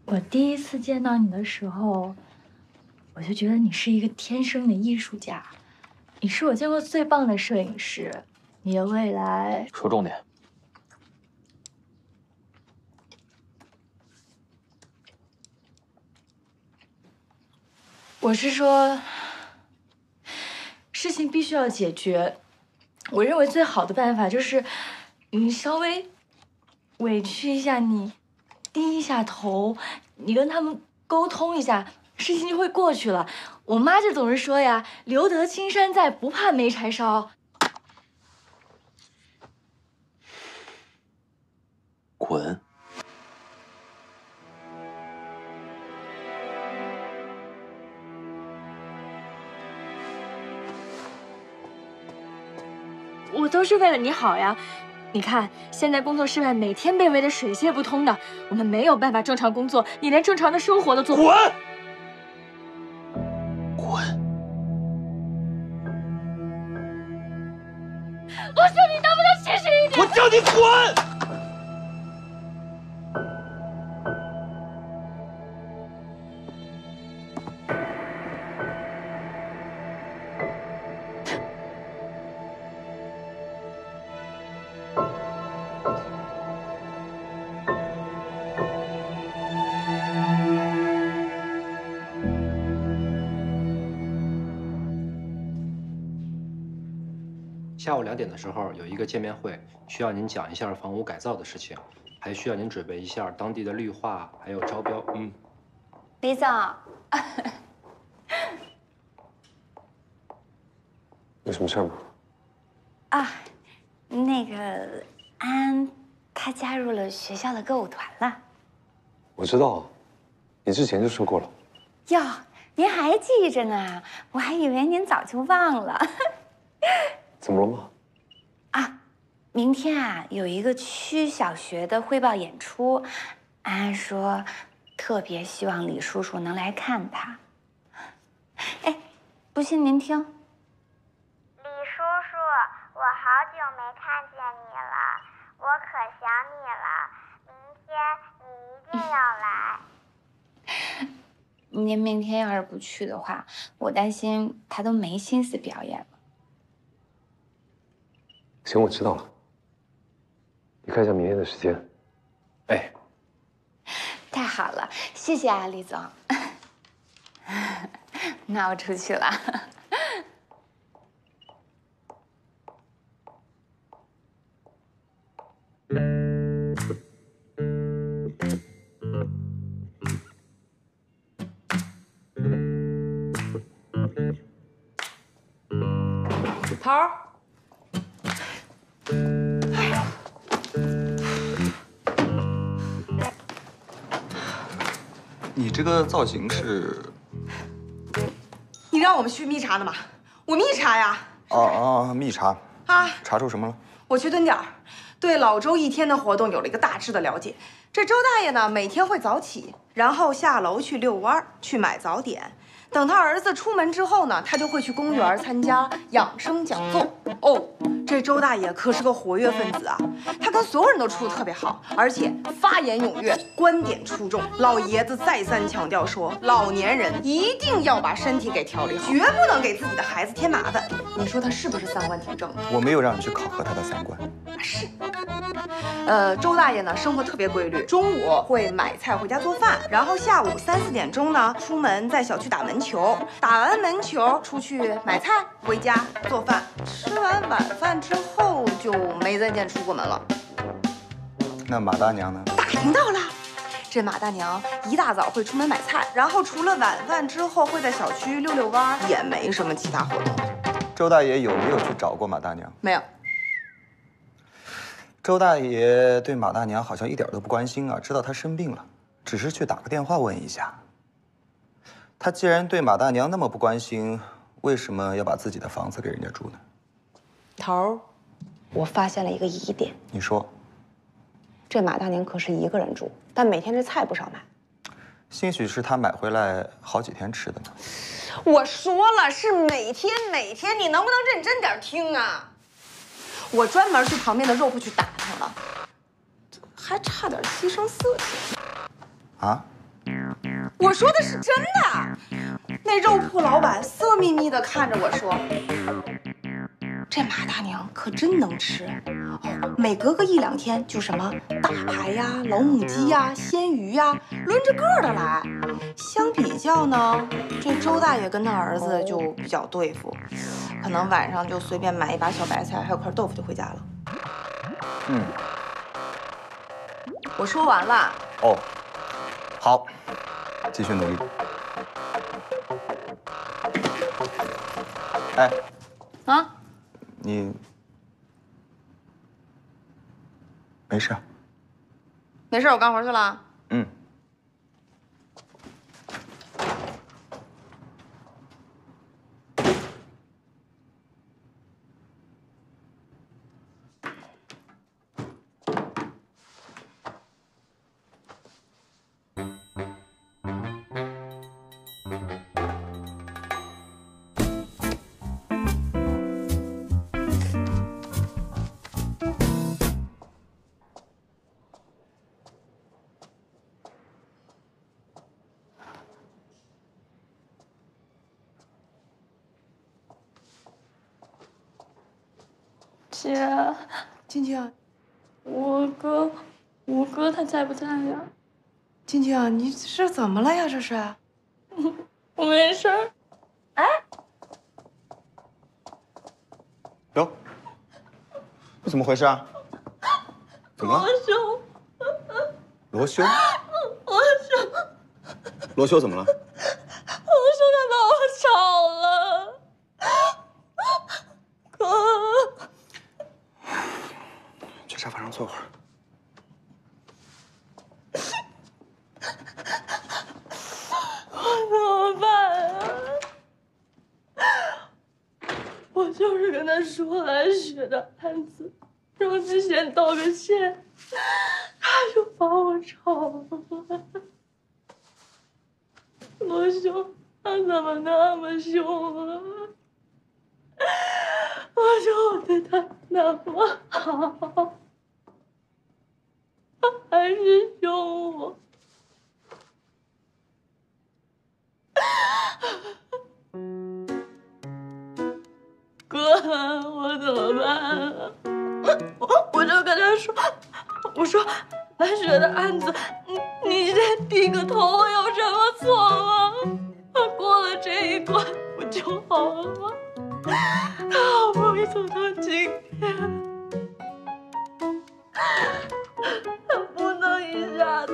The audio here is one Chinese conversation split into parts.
我第一次见到你的时候，我就觉得你是一个天生的艺术家，你是我见过最棒的摄影师，你的未来……说重点。我是说，事情必须要解决。我认为最好的办法就是，你稍微委屈一下你，低一下头，你跟他们沟通一下，事情就会过去了。我妈就总是说呀，留得青山在，不怕没柴烧。滚！我都是为了你好呀。你看，现在工作室外每天被围得水泄不通的，我们没有办法正常工作，你连正常的生活都做不。滚！滚！我说你能不能现实一点？我叫你滚！下午2点的时候有一个见面会，需要您讲一下房屋改造的事情，还需要您准备一下当地的绿化，还有招标。李总，有什么事吗？啊，那个安，她加入了学校的歌舞团了。我知道，你之前就说过了。哟，您还记着呢，我还以为您早就忘了。怎么了吗？啊，明天啊有一个区小学的汇报演出，安安说特别希望李叔叔能来看他。哎，不信您听。李叔叔，我好久没看见你了，我可想你了。明天你一定要来。您明天要是不去的话，我担心他都没心思表演了。行，我知道了。你看一下明天的时间。哎，太好了，谢谢啊，李总。那我出去了。头儿。你这个造型是？你让我们去密查的吗？我密查呀。密查啊，查出什么了？我去蹲点儿，对老周一天的活动有了一个大致的了解。这周大爷呢，每天会早起，然后下楼去遛弯儿，去买早点。等他儿子出门之后呢，他就会去公园参加养生讲座。哦，这周大爷可是个活跃分子啊，他跟所有人都处得特别好，而且发言踊跃，观点出众。老爷子再三强调说，老年人一定要把身体给调理好，绝不能给自己的孩子添麻烦。你说他是不是三观挺正的？我没有让你去考核他的三观。是。周大爷呢，生活特别规律，中午会买菜回家做饭，然后下午3、4点钟呢，出门在小区打门球，打完门球出去买菜，回家做饭，吃完晚饭之后就没再见出过门了。那马大娘呢？打听到了，这马大娘一大早会出门买菜，然后除了晚饭之后会在小区遛遛弯，也没什么其他活动。周大爷有没有去找过马大娘？没有。周大爷对马大娘好像一点都不关心啊，知道她生病了，只是去打个电话问一下。他既然对马大娘那么不关心，为什么要把自己的房子给人家住呢？头儿，我发现了一个疑点。你说。这马大娘可是一个人住，但每天这菜不少买。兴许是她买回来好几天吃的呢。我说了是每天，你能不能认真点听啊？我专门去旁边的肉铺去打听了，还差点牺牲色情。啊？我说的是真的。那肉铺老板色眯眯的看着我说：“这马大娘可真能吃哦，每隔个1、2天就什么大排呀、老母鸡呀、鲜鱼呀，轮着个的来。相比较呢，这周大爷跟他儿子就比较对付，可能晚上就随便买一把小白菜，还有块豆腐就回家了。”我说完了。哦，好，继续努力。哎，啊，你没事？没事，我干活去了。嗯。姐，晶晶，我哥他在不在呀？晶晶，你是怎么了呀？这是？我没事儿。哎，哟，这怎么回事啊？怎么了？罗修。罗修。罗修怎么了？罗修他把我炒了。哥。去沙发上坐会儿。我怎么办啊？我就是跟他说来学的案子，让他先道个歉，他就把我炒了。罗兄，他怎么那么凶啊？我说我对他那么好，他还是凶我。哥，我怎么办啊？我就跟他说，我说来雪的案子，你先低个头，有什么错吗？过了这一关不就好了吗？他好不容易走到今天，他不能一下子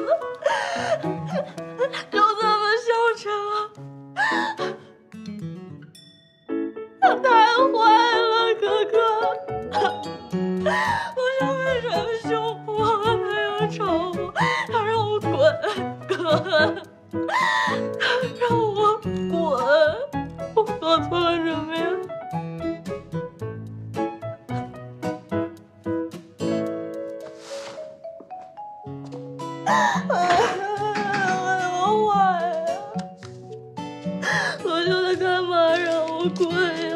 就这么消沉啊！他太坏了，哥哥！我说为什么凶我，他又吵我，他让我滚，哥！他让我滚！我做错了什么呀？我怎么坏呀？罗修他干嘛让我滚呀？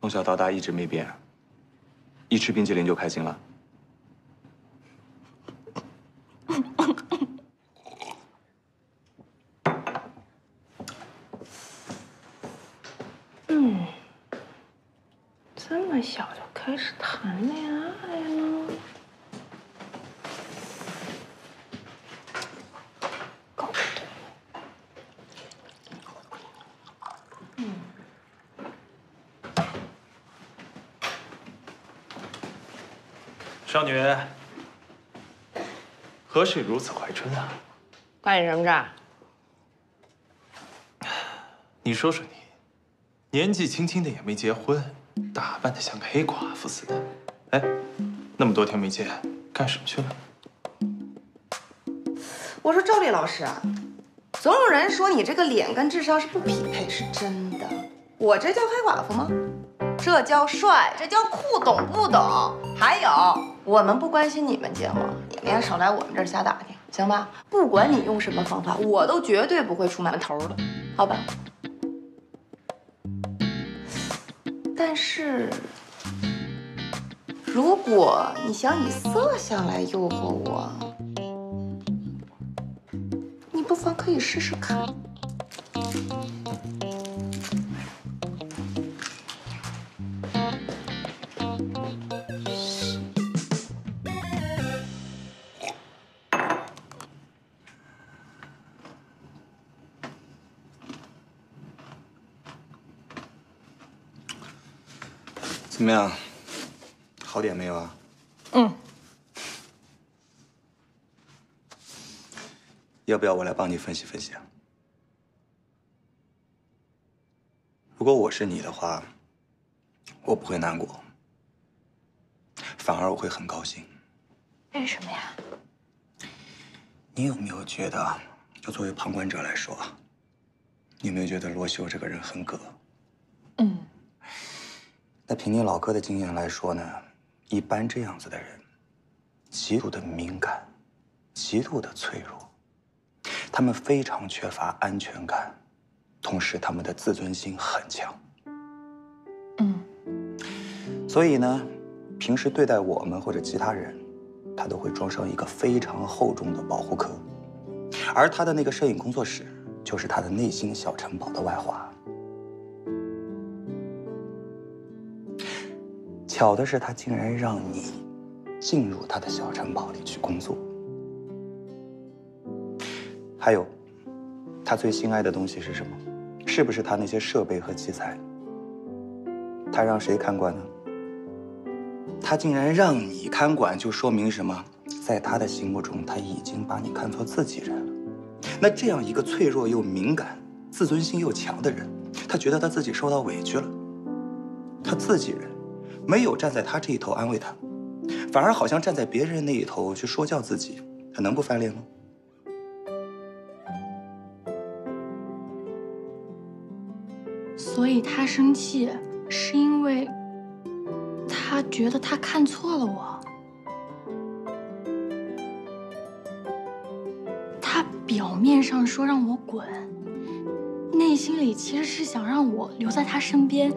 从小到大一直没变，一吃冰淇淋就开心了。这么小就开始谈恋爱了？搞不懂。少女，何时如此怀春啊？关你什么事儿？你说说你，年纪轻轻的也没结婚，打扮的像个黑寡妇似的。哎，那么多天没见，干什么去了？李老师，总有人说你这个脸跟智商是不匹配，是真的。我这叫黑寡妇吗？这叫帅，这叫酷，懂不懂？还有，我们不关心你们节目，你们也少来我们这儿瞎打听，行吧？不管你用什么方法，我都绝对不会出卖头的，好吧？但是，如果你想以色相来诱惑我，你不妨可以试试看。怎么样？好点没有啊？嗯。要不要我来帮你分析分析啊？如果我是你的话，我不会难过，反而我会很高兴。为什么呀？你有没有觉得，就作为旁观者来说，你有没有觉得罗修这个人很葛？嗯。那凭你老哥的经验来说呢，一般这样子的人，极度的敏感，极度的脆弱，他们非常缺乏安全感，同时他们的自尊心很强。所以呢，平时对待我们或者其他人，他都会装上一个非常厚重的保护壳，而他的那个摄影工作室，就是他的内心小城堡的外化。巧的是，他竟然让你进入他的小城堡里去工作。还有，他最心爱的东西是什么？是不是他那些设备和器材？他让谁看管呢？他竟然让你看管，就说明什么？在他的心目中，他已经把你看作自己人了。那这样一个脆弱又敏感、自尊心又强的人，他觉得他自己受到委屈了，他自己人。没有站在他这一头安慰他，反而好像站在别人那一头去说教自己，他能不翻脸吗？所以他生气是因为他觉得他看错了我。他表面上说让我滚，内心里其实是想让我留在他身边，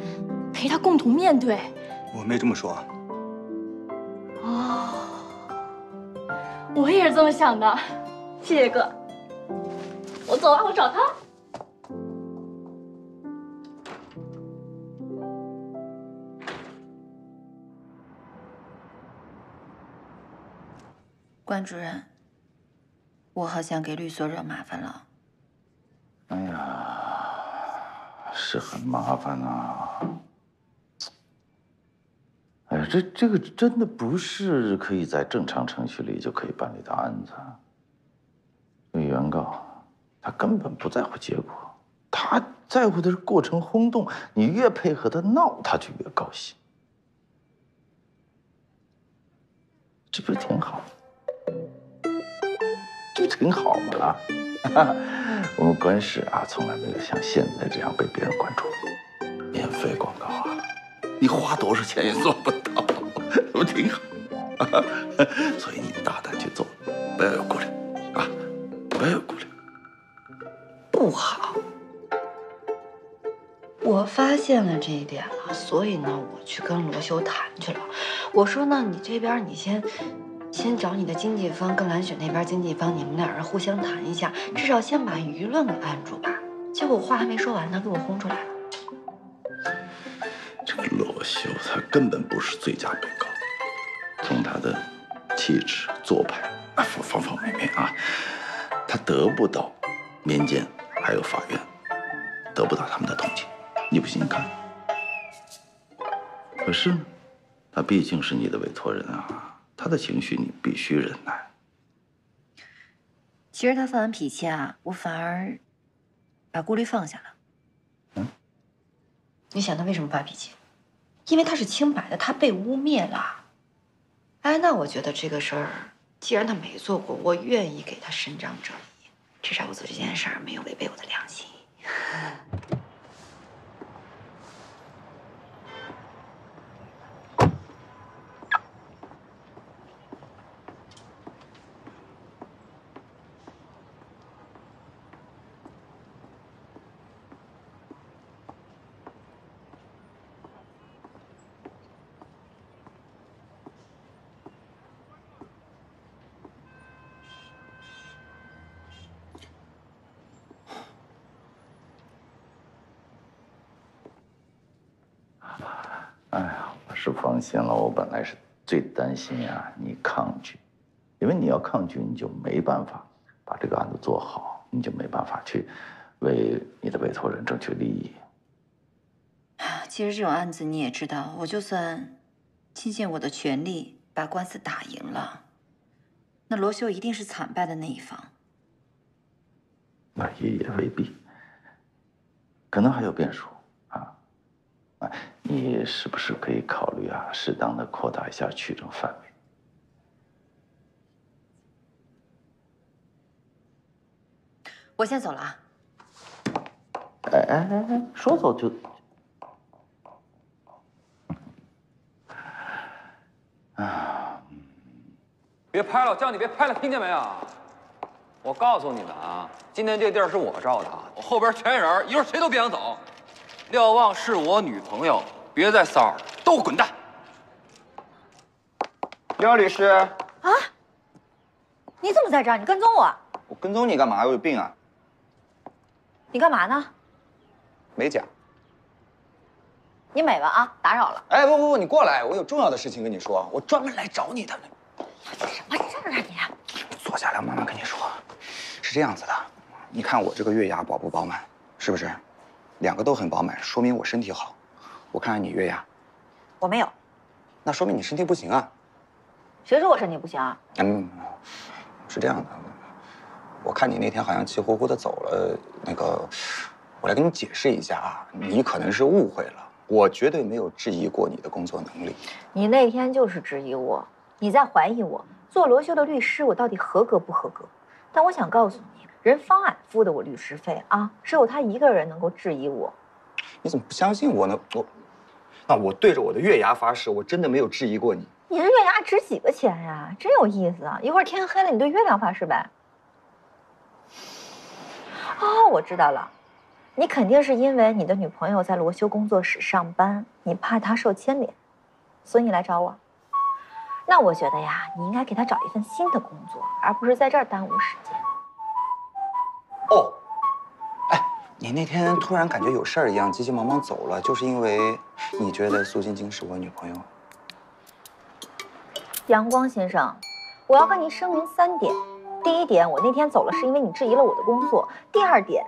陪他共同面对。我没这么说。哦，我也是这么想的，谢谢哥。我走了，我找他。关主任，我好像给律所惹麻烦了。哎呀，是很麻烦啊。哎呀，这个真的不是可以在正常程序里就可以办理的案子。这个原告他根本不在乎结果，他在乎的是过程轰动。你越配合他闹，他就越高兴，这不是挺好？这挺好嘛！我们官司啊，从来没有像现在这样被别人关注。免费广告啊，你花多少钱也做不到，不挺好？所以你大胆去做，不要有顾虑啊，不要有顾虑。不好，我发现了这一点了，所以呢，我去跟罗修谈去了。我说呢，你这边你先找你的经纪方跟蓝雪那边经纪方，你们俩人互相谈一下，至少先把舆论给按住吧。结果我话还没说完，他给我轰出来了。这个罗修他根本不是最佳被告，从他的气质、做派方方面面啊，他得不到民间还有法院得不到他们的同情。你不信你看。可是呢，他毕竟是你的委托人啊，他的情绪你必须忍耐。其实他发完脾气啊，我反而把顾虑放下了。你想他为什么发脾气？因为他是清白的，他被污蔑了。哎，那我觉得这个事儿，既然他没做过，我愿意给他伸张正义。至少我做这件事儿没有违背我的良心。哎呀，我是放心了。我本来是最担心呀，你抗拒，因为你要抗拒，你就没办法把这个案子做好，你就没办法去为你的委托人争取利益。其实这种案子你也知道，我就算倾尽我的全力把官司打赢了，那罗修一定是惨败的那一方。那也未必，可能还有变数。你是不是可以考虑啊，适当的扩大一下取证范围？我先走了啊。哎，说走就……啊！别拍了，我叫你别拍了，听见没有？我告诉你们啊，今天这地儿是我照的，我后边全人，一会儿谁都别想走。廖望是我女朋友，别再骚扰了，都滚蛋！廖律师啊，你怎么在这儿？你跟踪我？我跟踪你干嘛？我有病啊！你干嘛呢？美甲。你美了啊！打扰了。哎，不，你过来，我有重要的事情跟你说，我专门来找你的。什么事儿啊你？坐下来，慢慢跟你说。是这样子的，你看我这个月牙饱不饱满？是不是？两个都很饱满，说明我身体好。我看看你月牙，我没有。那说明你身体不行啊。谁说我身体不行啊？是这样的，我看你那天好像气呼呼的走了。那个，我来跟你解释一下啊，你可能是误会了，我绝对没有质疑过你的工作能力。你那天就是质疑我，你在怀疑我做罗修的律师，我到底合格不合格？但我想告诉你，人方俺付的我律师费啊，只有他一个人能够质疑我。你怎么不相信我呢？我对着我的月牙发誓，我真的没有质疑过你。你这月牙值几个钱呀？真有意思啊！一会儿天黑了，你对月亮发誓呗。哦，我知道了，你肯定是因为你的女朋友在罗修工作室上班，你怕她受牵连，所以你来找我。那我觉得呀，你应该给她找一份新的工作，而不是在这儿耽误时间。哦，哎，你那天突然感觉有事儿一样，急急忙忙走了，就是因为你觉得苏晶晶是我女朋友？阳光先生，我要跟您声明3点。第一点，我那天走了是因为你质疑了我的工作。第二点，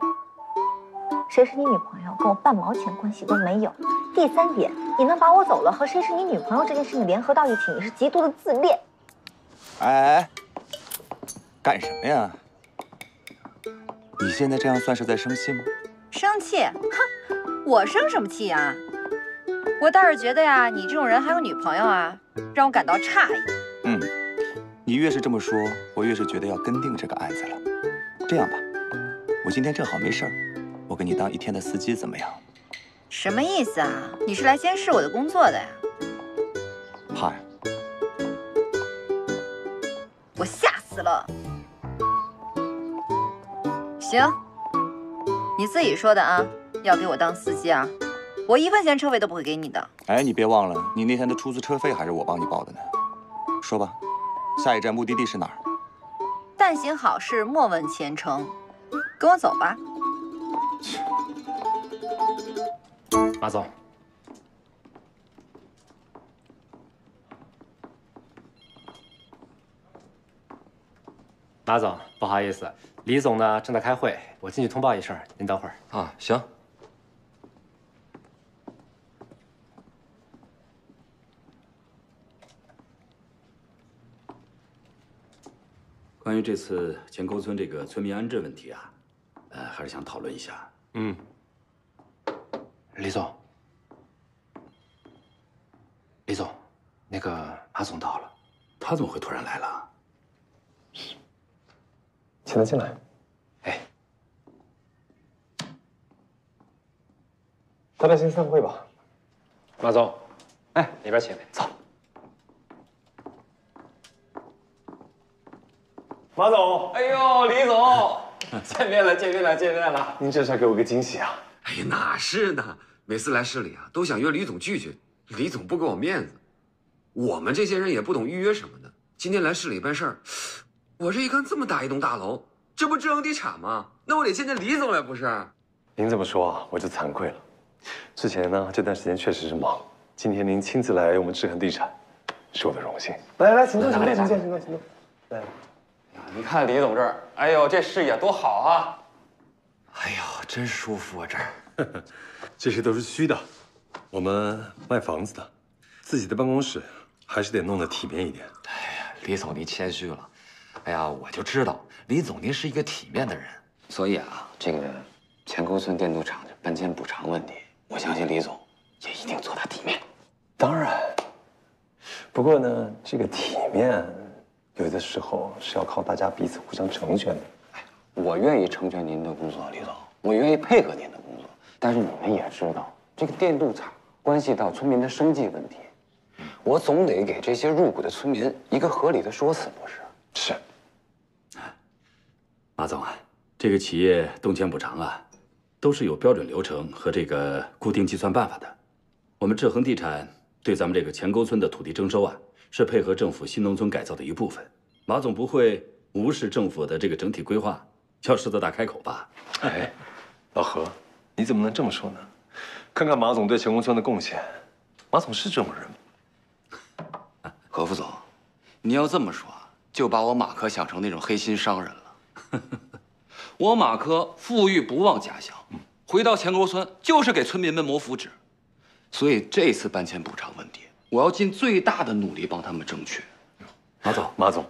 谁是你女朋友跟我半毛钱关系都没有。第3点，你能把我走了和谁是你女朋友这件事情联合到一起，你是极度的自恋。哎，干什么呀？你现在这样算是在生气吗？生气？哼，我生什么气啊？我倒是觉得呀，你这种人还有女朋友啊，让我感到诧异。你越是这么说，我越是觉得要跟定这个案子了。这样吧，我今天正好没事儿，我给你当1天的司机怎么样？什么意思啊？你是来监视我的工作的呀？怕呀？我吓死了。行，你自己说的啊，要给我当司机啊，我1分钱车费都不会给你的。哎，你别忘了，你那天的出租车费还是我帮你报的呢。说吧，下一站目的地是哪儿？但行好事，莫问前程。跟我走吧。马总，马总，不好意思，李总呢正在开会，我进去通报一声，您等会儿。啊，行。关于这次前沟村这个村民安置问题啊，还是想讨论一下。李总，李总，那个马总到了。他怎么会突然来了？请他进来。哎，大家先散会吧。马总，哎，里边请，走。马总，哎呦，李总，见面了，见面了，见面了！您这是要给我个惊喜啊！哎呀，哪是呢？每次来市里啊，都想约李总聚聚，李总不给我面子。我们这些人也不懂预约什么的。今天来市里办事儿，我这一看这么大一栋大楼，这不智恒地产吗？那我得见见李总呀，不是？您这么说啊，我就惭愧了。之前呢，这段时间确实是忙。今天您亲自来我们智恒地产，是我的荣幸。来，请坐，请坐，请坐，请坐，请坐。来。你看李总这儿，哎呦，这视野多好啊！哎呦，真舒服啊这儿。这些都是虚的，我们卖房子的，自己的办公室还是得弄得体面一点。哎呀，李总您谦虚了。哎呀，我就知道李总您是一个体面的人，所以啊，这个前沟村电镀厂的搬迁补偿问题，我相信李总也一定做到体面。当然，不过呢，这个体面有的时候是要靠大家彼此互相成全的。我愿意成全您的工作，李总，我愿意配合您的工作。但是你们也知道，这个电镀厂关系到村民的生计问题，我总得给这些入股的村民一个合理的说辞，不是？是。马总啊，这个企业动迁补偿啊，都是有标准流程和这个固定计算办法的。我们智恒地产对咱们这个前沟村的土地征收啊，是配合政府新农村改造的一部分。马总不会无视政府的这个整体规划，要狮子大开口吧？哎，老何，你怎么能这么说呢？看看马总对前沟村的贡献，马总是这种人吗？何副总，你要这么说，就把我马科想成那种黑心商人了。我马科富裕不忘家乡，回到前沟村就是给村民们谋福祉，所以这次搬迁补偿问题，我要尽最大的努力帮他们争取。马总，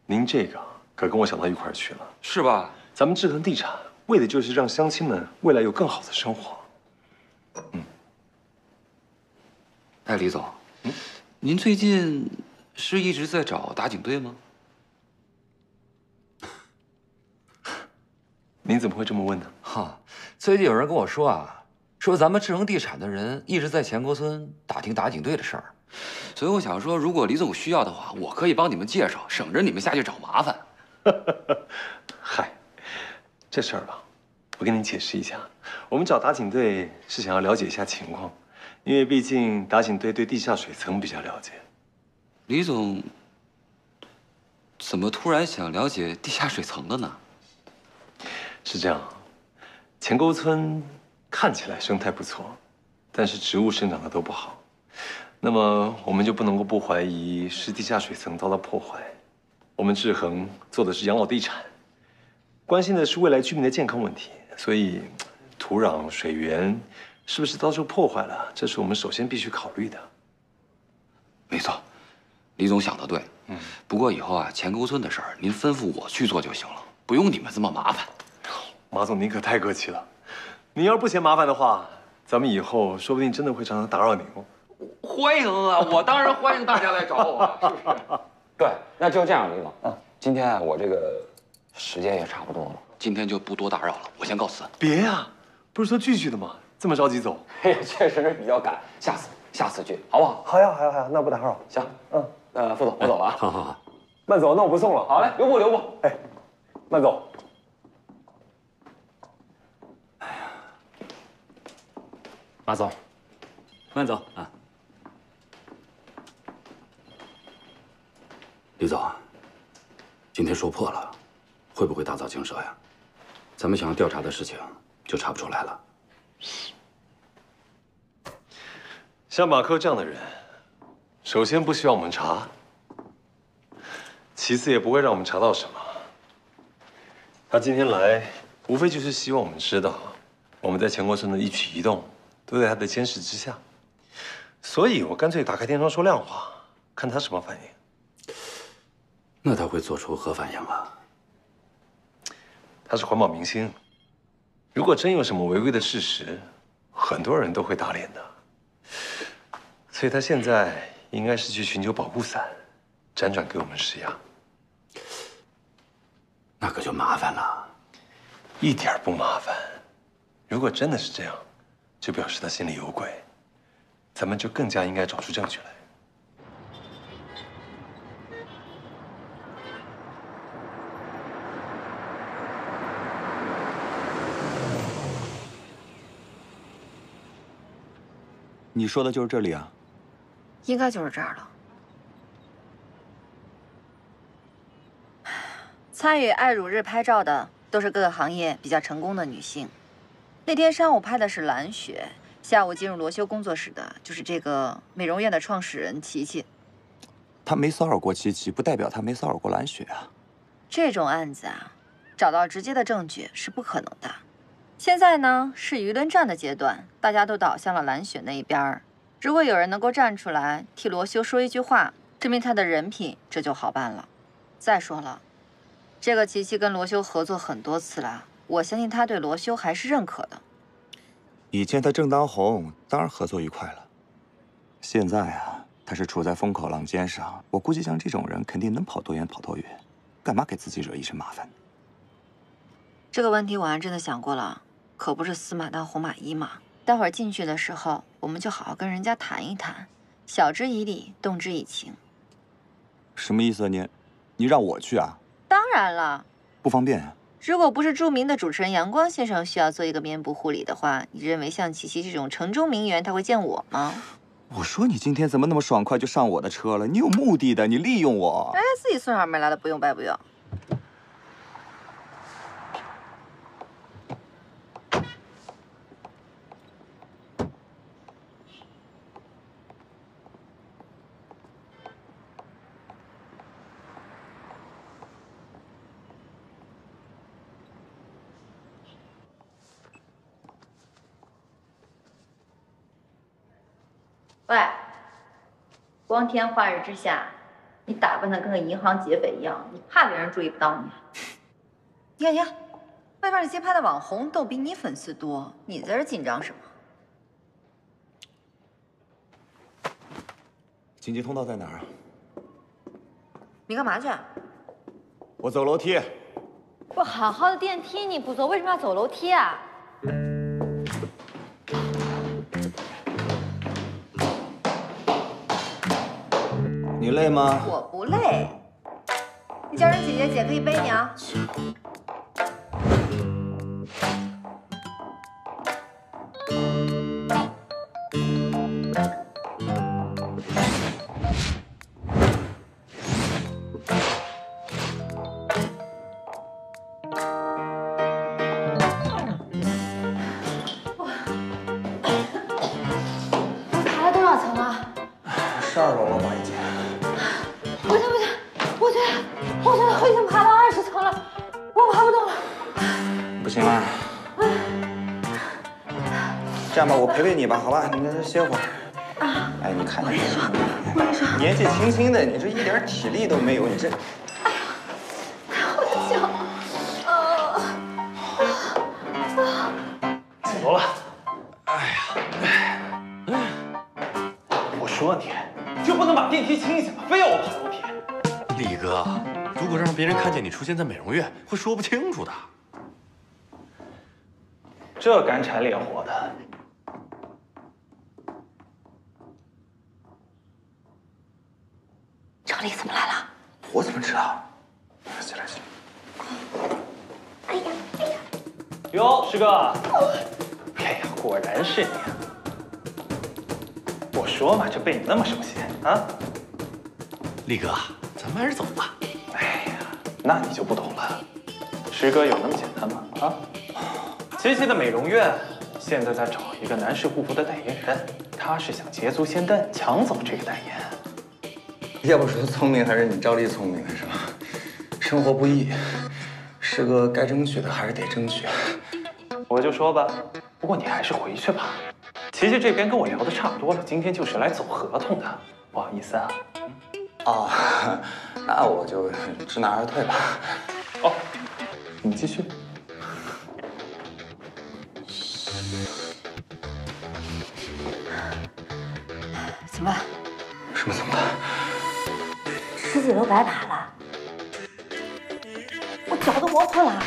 您这个可跟我想到一块儿去了，是吧？咱们智恒地产为的就是让乡亲们未来有更好的生活。哎，李总，您最近是一直在找打井队吗？您怎么会这么问呢？哈，最近有人跟我说啊，说咱们智恒地产的人一直在前沟村打听打井队的事儿，所以我想说，如果李总需要的话，我可以帮你们介绍，省着你们下去找麻烦。嗨，这事儿吧，我跟您解释一下，我们找打井队是想要了解一下情况，因为毕竟打井队对地下水层比较了解。李总怎么突然想了解地下水层了呢？是这样，前沟村看起来生态不错，但是植物生长的都不好，那么我们就不能够不怀疑是地下水层遭到破坏。我们智恒做的是养老地产，关心的是未来居民的健康问题，所以土壤、水源是不是遭受破坏了，这是我们首先必须考虑的。没错，李总想得对。不过以后啊，前沟村的事儿您吩咐我去做就行了，不用你们这么麻烦。马总，您可太客气了。您要是不嫌麻烦的话，咱们以后说不定真的会常常打扰您哦。欢迎啊，我当然欢迎大家来找我，是不是？对，那就这样，李总。今天啊，我这个时间也差不多了，今天就不多打扰了，我先告辞。别呀，不是说聚聚的吗？这么着急走？哎呀，确实是比较赶，下次聚，好不好？好呀，那不打扰。行，副总，我走了啊。好，慢走，那我不送了。好嘞，留步。哎，慢走。马总，慢走啊。李总，今天说破了，会不会打草惊蛇呀？咱们想要调查的事情就查不出来了。像马科这样的人，首先不希望我们查，其次也不会让我们查到什么。他今天来，无非就是希望我们知道，我们在前沟村的一举一动都在他的监视之下。所以我干脆打开天窗说亮话，看他什么反应。那他会做出何反应啊？他是环保明星，如果真有什么违规的事实，很多人都会打脸的。所以他现在应该是去寻求保护伞，辗转给我们施压。那可就麻烦了。一点不麻烦。如果真的是这样，就表示他心里有鬼，咱们就更加应该找出证据来。你说的就是这里啊？应该就是这儿了。参与爱汝日拍照的都是各个行业比较成功的女性。那天上午拍的是蓝雪，下午进入罗修工作室的就是这个美容院的创始人琪琪。他没骚扰过琪琪，不代表他没骚扰过蓝雪啊。这种案子啊，找到直接的证据是不可能的。现在呢是舆论战的阶段，大家都倒向了蓝雪那一边。如果有人能够站出来替罗修说一句话，证明他的人品，这就好办了。再说了，这个琪琪跟罗修合作很多次了，我相信他对罗修还是认可的。以前他正当红，当然合作愉快了。现在啊，他是处在风口浪尖上，我估计像这种人肯定能跑多远跑多远，干嘛给自己惹一身麻烦？这个问题我还真的想过了，可不是死马当活马医嘛。待会儿进去的时候，我们就好好跟人家谈一谈，晓之以理，动之以情。什么意思啊你让我去啊？当然了，不方便啊。如果不是著名的主持人阳光先生需要做一个面部护理的话，你认为像琪琪这种城中名媛他会见我吗？我说你今天怎么那么爽快就上我的车了？你有目的的，你利用我。哎，自己送上门来了，不用白不用。喂，光天化日之下，你打扮的跟个银行劫匪一样，你怕别人注意不到你？你看，外边那街拍的网红都比你粉丝多，你在这紧张什么？紧急通道在哪儿啊？你干嘛去？我走楼梯。不好好的电梯你不走，为什么要走楼梯啊？你累吗？我不累，你叫人姐姐，姐可以背你啊。爬了多少层啊12楼了吧已经。我觉得我已经爬到20层了，我爬不动了。不行啊。这样吧，我陪陪你吧，好吧？你在这歇会儿。啊！哎，你看你，我跟你说，年纪轻轻的，你这一点体力都没有，你这……我的脚，走了。哎呀，我说你就不能把电梯清一下吗？非要我爬楼梯？李哥，如果让别人看见你出现在美容院，会说不清楚的。这干柴烈火的，赵丽怎么来了？我怎么知道？起来。哎呀！哟，师哥。哎呀，果然是你。我说嘛，这背你那么熟悉啊？李哥，咱们还是走吧。哎呀，那你就不懂了。师哥有那么简单吗？啊？琪琪的美容院现在在找一个男士护肤的代言人，他是想捷足先登，抢走这个代言。要不说聪明还是你赵丽聪明是吧？生活不易，师哥该争取的还是得争取。我就说吧，不过你还是回去吧。琪琪这边跟我聊的差不多了，今天就是来走合同的，不好意思啊。哦，那我就知难而退吧。哦，你继续。怎么办？什么怎么办10几楼白爬了，我脚都磨破了。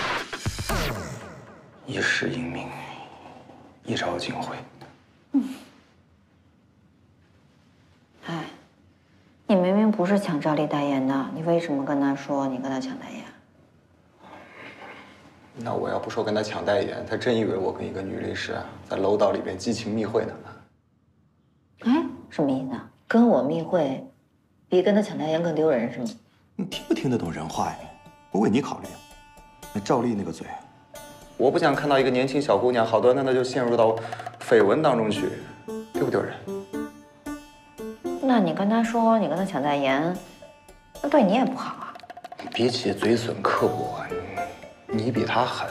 一世英名，一朝尽毁。哎，你明明不是抢赵丽代言的，你为什么跟他说你跟他抢代言？那我要不说跟他抢代言，他真以为我跟一个女律师在楼道里边激情密会呢。哎，什么意思啊？跟我密会，比跟他抢代言更丢人是吗？你听不听得懂人话呀？我为你考虑。那赵丽那个嘴，我不想看到一个年轻小姑娘好端端的就陷入到绯闻当中去，丢不丢人？那你跟他说你跟他抢代言，那对你也不好啊。比起嘴损刻薄，你比他狠。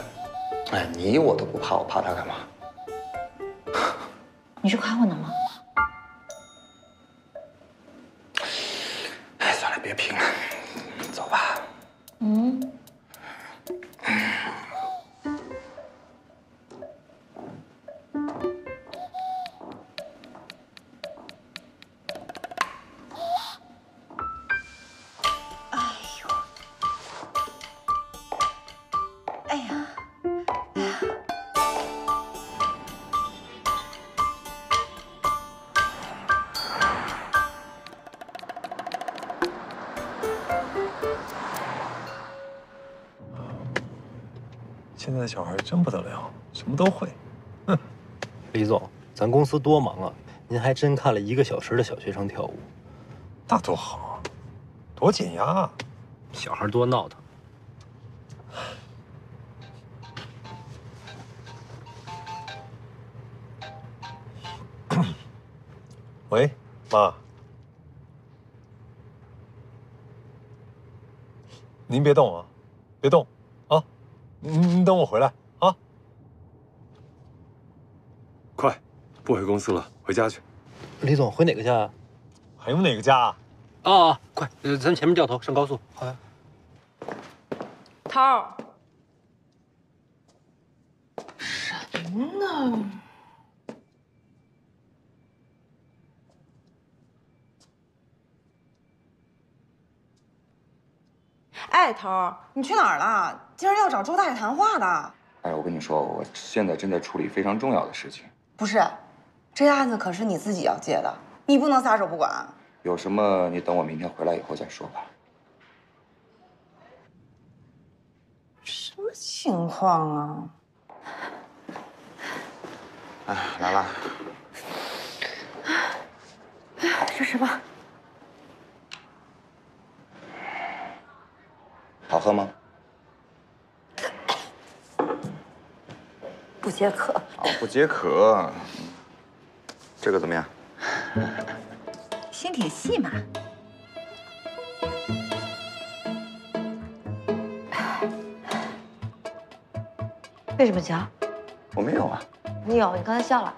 哎，你我都不怕，我怕他干嘛？你是夸我呢吗？哎，算了，别拼了，走吧。嗯。现在的小孩真不得了，什么都会。哼，李总，咱公司多忙啊，您还真看了1个小时的小学生跳舞，那多好啊，多减压啊！小孩多闹腾。喂，妈，您别动啊，别动啊，您等我回来啊。快，不回公司了，回家去。李总，回哪个家啊？还有哪个家啊？啊，快，咱前面掉头上高速。好呀。涛儿，什么呢？哎，头儿，你去哪儿了？今儿要找周大爷谈话的。哎，我跟你说，我现在正在处理非常重要的事情。不是，这案子可是你自己要接的，你不能撒手不管。有什么你等我明天回来以后再说吧。什么情况啊？哎，来了。吃吃吧。好喝吗？不解渴。哦，不解渴。这个怎么样？心挺细嘛。为什么笑？我没有啊。你有，你刚才笑了。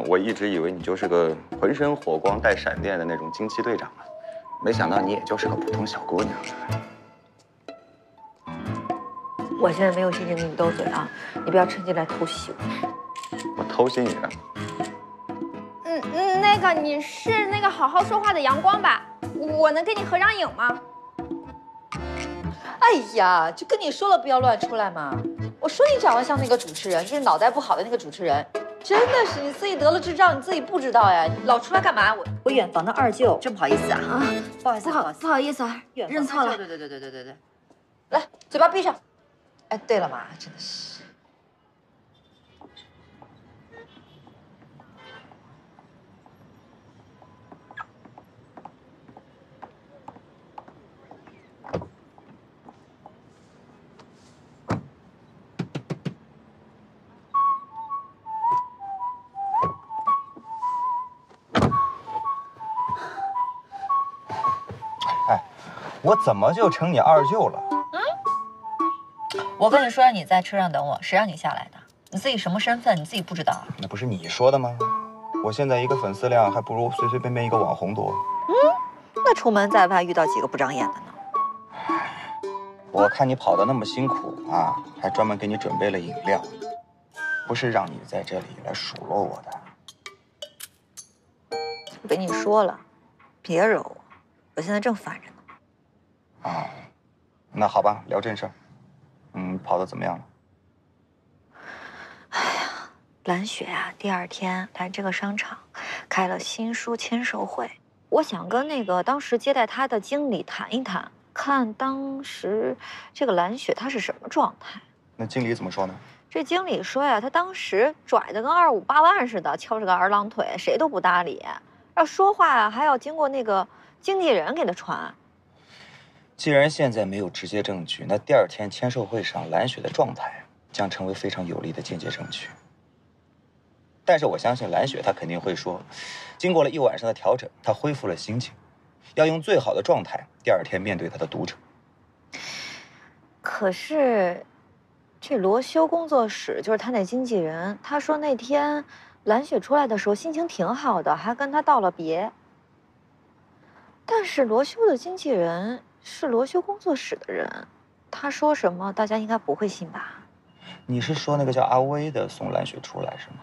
我一直以为你就是个浑身火光带闪电的那种惊奇队长呢，没想到你也就是个普通小姑娘。我现在没有心情跟你斗嘴啊，你不要趁机来偷袭我。我偷袭你了？那个你是那个好好说话的阳光吧？我能跟你合张影吗？哎呀，就跟你说了不要乱出来嘛！我说你长得像那个主持人，就是脑袋不好的那个主持人，真的是你自己得了智障，你自己不知道呀？老出来干嘛？我远房的二舅，真不好意思啊！不好意思，不好意思啊，认错了。对，来，嘴巴闭上。哎，对了嘛，真的是。我怎么就成你二舅了？我跟你说让你在车上等我，谁让你下来的？你自己什么身份？你自己不知道啊？那不是你说的吗？我现在一个粉丝量还不如随随便便一个网红多。那出门再怕遇到几个不长眼的呢？我看你跑得那么辛苦啊，还专门给你准备了饮料，不是让你在这里来数落我的。我跟你说了，别惹我，我现在正烦着呢。啊，那好吧，聊正事儿。跑得怎么样了？蓝雪啊，第2天来这个商场开了新书签售会，我想跟那个当时接待她的经理谈一谈，看当时这个蓝雪她是什么状态。那经理怎么说呢？这经理说呀，他当时拽得跟258万似的，翘着个二郎腿，谁都不搭理。要说话呀，还要经过那个经纪人给他传。既然现在没有直接证据，那第2天签售会上蓝雪的状态将成为非常有力的间接证据。但是我相信蓝雪她肯定会说，经过了1晚上的调整，她恢复了心情，要用最好的状态第2天面对她的读者。可是，这罗修工作室就是他那经纪人，他说那天蓝雪出来的时候心情挺好的，还跟他道了别。但是罗修的经纪人是罗修工作室的人，他说什么大家应该不会信吧？你是说那个叫阿威的送蓝雪出来是吗？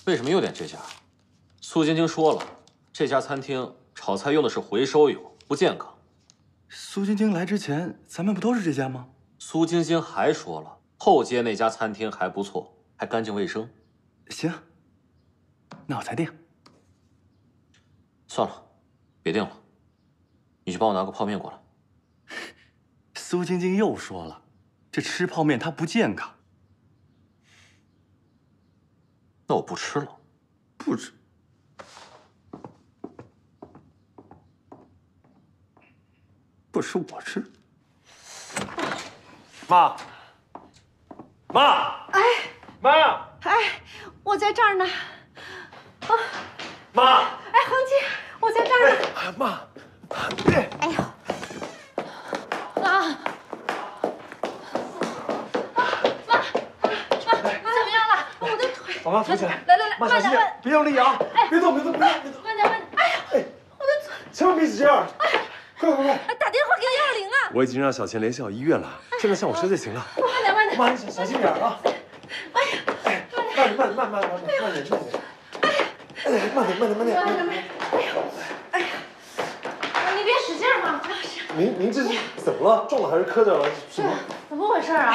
为什么又点这家？苏晶晶说了，这家餐厅炒菜用的是回收油，不健康。苏晶晶来之前，咱们不都是这家吗？苏晶晶还说了，后街那家餐厅还不错，还干净卫生。行，那我才定。算了，别定了，你去帮我拿个泡面过来。苏晶晶又说了，这吃泡面它不健康。那我不吃了。不吃。不吃我吃。妈，妈，哎，妈，哎，我在这儿呢。啊，妈，哎，恒基，我在这儿呢。哎，妈，哎呦，妈，怎么样了？我的腿。把妈扶起来。来，妈小心点，别用力啊！别动，别动，别动。慢点。哎呀，我的腿。千万别使劲儿！快！打电话给120啊！我已经让小钱联系好医院了，现在向我说就行了。慢点。妈，你小心点啊！哎呀，慢点。慢点。哎呀，你别使劲嘛，不要使。您这是怎么了？撞了还是磕着了？什么？怎么回事啊？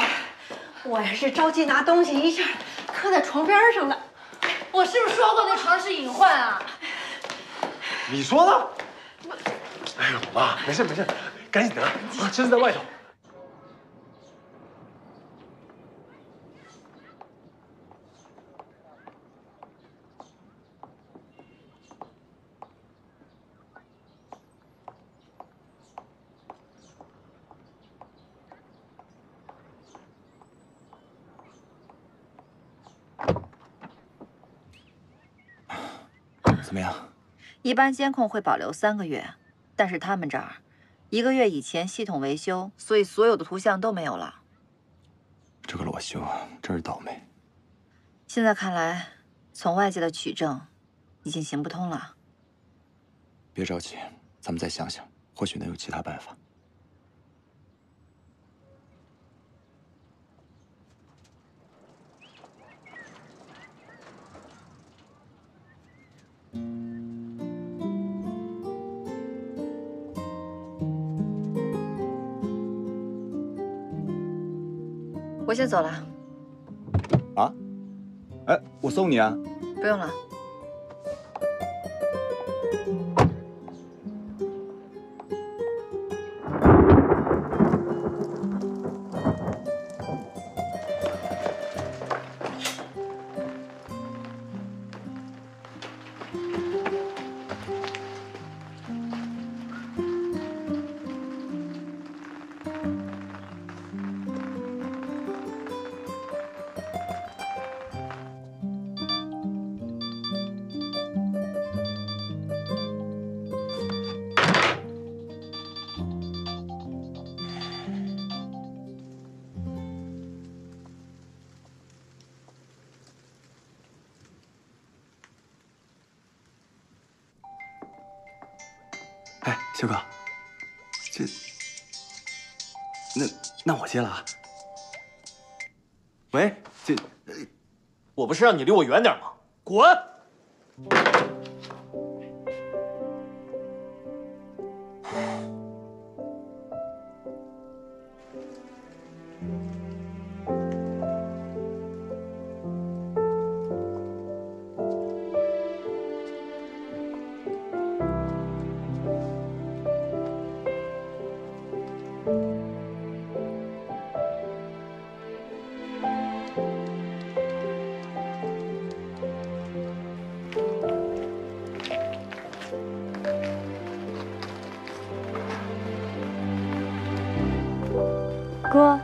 我呀是着急拿东西，一下磕在床边上了。我是不是说过那床是隐患啊？你说的？哎呦，妈，没事，赶紧的啊！车子在外头。怎么样？一般监控会保留3个月，但是他们这儿1个月以前系统维修，所以所有的图像都没有了。这个罗修真是倒霉。现在看来，从外界的取证已经行不通了。别着急，咱们再想想，或许能有其他办法。我先走了。啊？哎，我送你啊。不用了。修哥，那我接了啊。喂，我不是让你离我远点吗？滚！哥，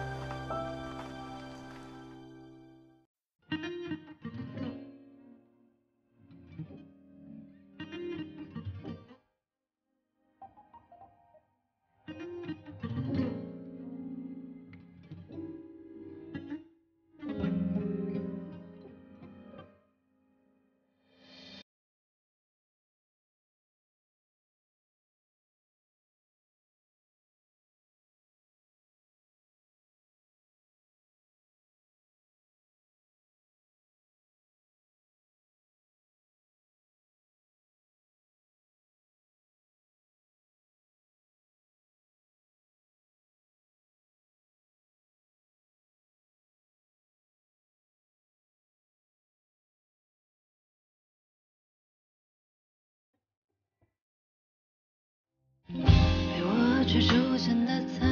陪我去手牵的彩